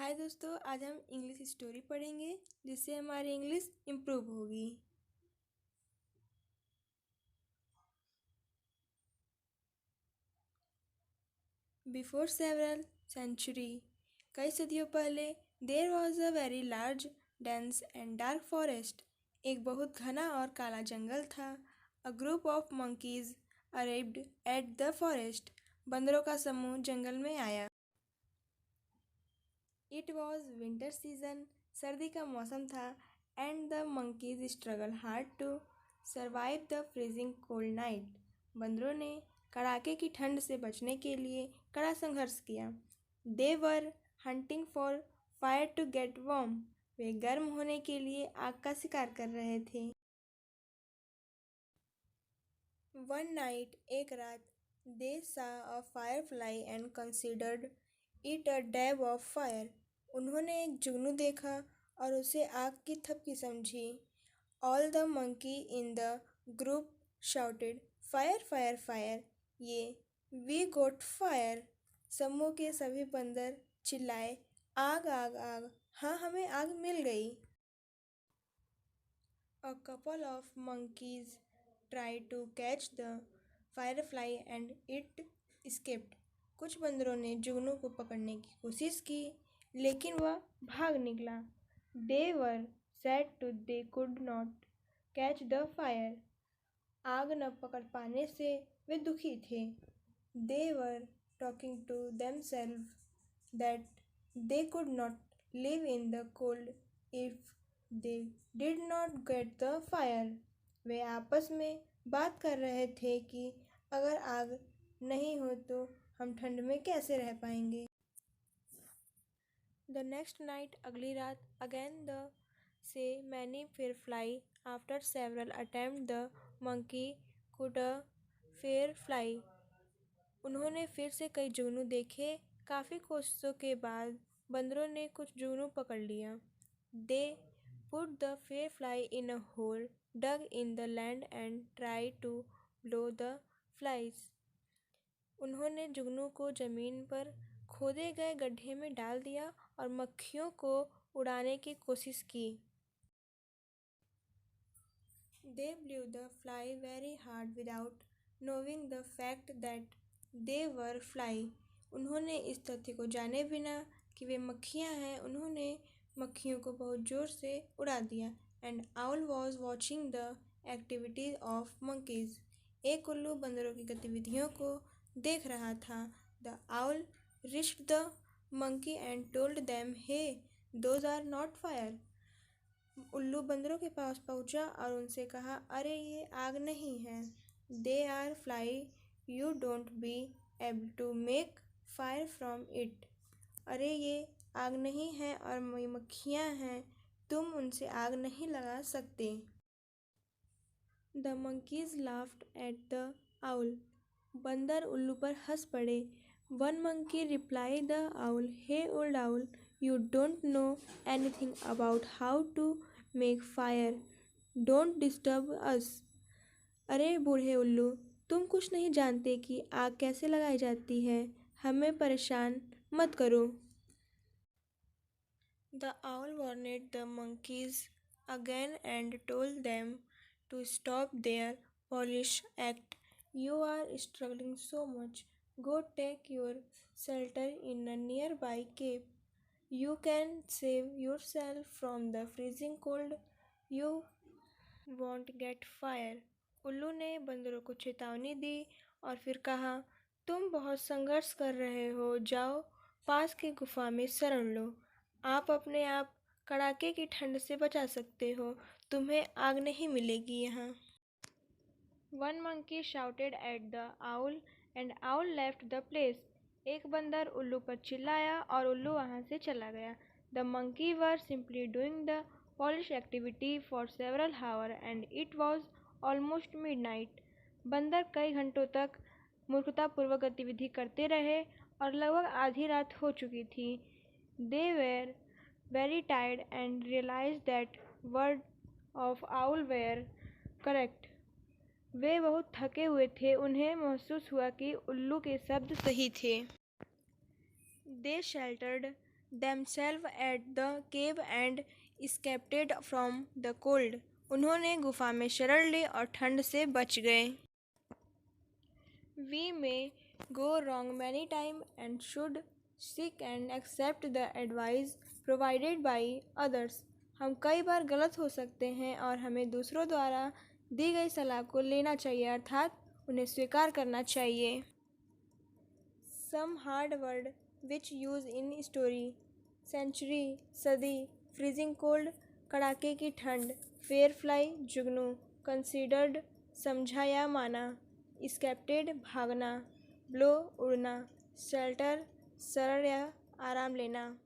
हाय दोस्तों, आज हम इंग्लिश स्टोरी पढ़ेंगे जिससे हमारी इंग्लिश इम्प्रूव होगी। बिफोर सेवरल सेंचुरी, कई सदियों पहले, there was a very large dense and dark forest. एक बहुत घना और काला जंगल था। A group of monkeys arrived at the forest. बंदरों का समूह जंगल में आया। इट वॉज विंटर सीजन, सर्दी का मौसम था। And the monkeys struggle hard to survive the freezing cold night. बंदरों ने कड़ाके की ठंड से बचने के लिए कड़ा संघर्ष किया। They were hunting for fire to get warm. वे गर्म होने के लिए आग का शिकार कर रहे थे। वन नाइट, एक रात, they saw a firefly and considered it a dab of fire. उन्होंने एक जुगनू देखा और उसे आग की थपकी समझी। All the monkey in the group shouted, fire fire fire, ये वी गोट फायर। समूह के सभी बंदर चिल्लाए, आग आग आग, हाँ हमें आग मिल गई। A couple of monkeys tried to catch the firefly and it escaped. कुछ बंदरों ने जुगनू को पकड़ने की कोशिश की, लेकिन वह भाग निकला। They were sad to they could not catch the fire. आग न पकड़ पाने से वे दुखी थे। They were talking to themselves that they could not live in the cold if they did not get the fire. वे आपस में बात कर रहे थे कि अगर आग नहीं हो तो हम ठंड में कैसे रह पाएंगे। The next night, अगली रात, again the say many firefly. After several attempts, the monkey could a firefly. उन्होंने फिर से कई जुगनू देखे। काफ़ी कोशिशों के बाद बंदरों ने कुछ जुगनू पकड़ लिया। They put the firefly in a hole dug in the land and tried to blow the flies. उन्होंने जुगनू को जमीन पर खोदे गए गड्ढे में डाल दिया और मक्खियों को उड़ाने की कोशिश की। They blew the fly very hard without knowing the fact that they were fly. उन्होंने इस तथ्य को जाने बिना कि वे मक्खियाँ हैं, उन्होंने मक्खियों को बहुत जोर से उड़ा दिया। And owl was watching the activities of monkeys. एक उल्लू बंदरों की गतिविधियों को देख रहा था। The owl reached the monkey and told them, hey those are not fire. उल्लू बंदरों के पास पहुंचा और उनसे कहा, अरे ये आग नहीं है, they are fly, you don't be able to make fire from it. अरे ये आग नहीं है और मक्खियाँ हैं, तुम उनसे आग नहीं लगा सकते। The monkeys laughed at the owl. बंदर उल्लू पर हंस पड़े। One monkey reply the owl, hey old owl, you don't know anything about how to make fire, don't disturb us. अरे बूढ़े उल्लू, तुम कुछ नहीं जानते कि आग कैसे लगाई जाती है, हमें परेशान मत करो। The owl warned the monkeys again and told them to stop their foolish act. You are struggling so much. Go take your shelter in a nearby cave. You can save yourself from the freezing cold. You won't get fire. उल्लू ने बंदरों को चेतावनी दी और फिर कहा, तुम बहुत संघर्ष कर रहे हो, जाओ पास की गुफा में शरण लो। आप अपने आप कड़ाके की ठंड से बचा सकते हो, तुम्हें आग नहीं मिलेगी यहाँ। One monkey shouted at the owl and owl left the place. एक बंदर उल्लू पर चिल्लाया और उल्लू वहाँ से चला गया। The monkey were simply doing the polish activity for several hour and it was almost midnight. बंदर कई घंटों तक मूर्खतापूर्वक गतिविधि करते रहे और लगभग आधी रात हो चुकी थी। They were very tired and realized that word of owl were correct. वे बहुत थके हुए थे, उन्हें महसूस हुआ कि उल्लू के शब्द सही थे। They sheltered themselves at the cave and escaped from the cold. उन्होंने गुफा में शरण ली और ठंड से बच गए. We may go wrong many times and should seek and accept the advice provided by others. हम कई बार गलत हो सकते हैं और हमें दूसरों द्वारा दी गई सलाह को लेना चाहिए अर्थात उन्हें स्वीकार करना चाहिए. Some hard word which use in story: century, सदी, freezing cold, कड़ाके की ठंड, fair fly, जुगनू, considered, समझा या माना, escaped, भागना, blow, उड़ना, shelter, सरल या आराम लेना.